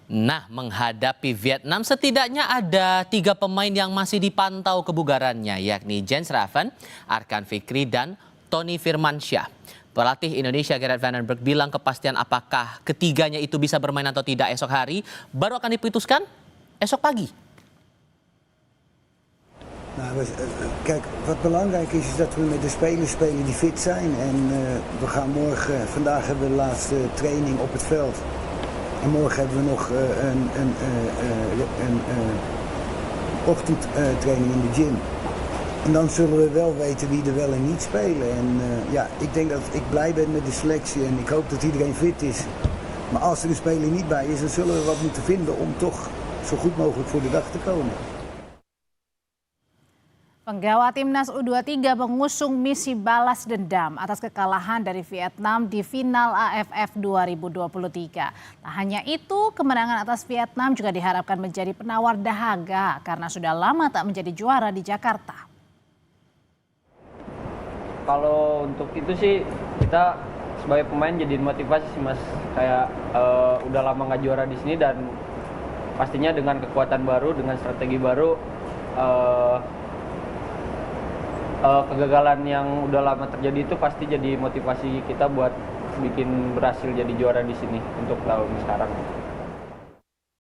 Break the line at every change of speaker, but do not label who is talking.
Nah, menghadapi Vietnam setidaknya ada 3 pemain yang masih dipantau kebugarannya, yakni Jens Raven, Arkan Fikri, dan Tony Firmansyah. Pelatih Indonesia Gerard Van den Berg bilang kepastian apakah ketiganya itu bisa bermain atau tidak esok hari baru akan diputuskan esok pagi.
Nou, kijk, wat belangrijk is dat we met de spelers spelen die fit zijn. En we gaan vandaag hebben we de laatste training op het veld. En morgen hebben we nog een ochtendtraining in de gym. En dan zullen we wel weten wie er wel en niet spelen. En ik denk dat ik blij ben met de selectie en ik hoop dat iedereen fit is. Maar als er een speler niet bij is, dan zullen we wat moeten vinden om toch zo goed mogelijk voor de dag te komen.
Penggawa Timnas U23 mengusung misi balas dendam atas kekalahan dari Vietnam di final AFF 2023. Tak hanya itu, kemenangan atas Vietnam juga diharapkan menjadi penawar dahaga karena sudah lama tak menjadi juara di Jakarta.
Kalau untuk itu sih kita sebagai pemain jadi motivasi sih Mas. Kayak udah lama nggak juara di sini dan pastinya dengan kekuatan baru, dengan strategi baru. Kegagalan yang udah lama terjadi itu pasti jadi motivasi kita buat bikin berhasil jadi juara di sini untuk tahun sekarang.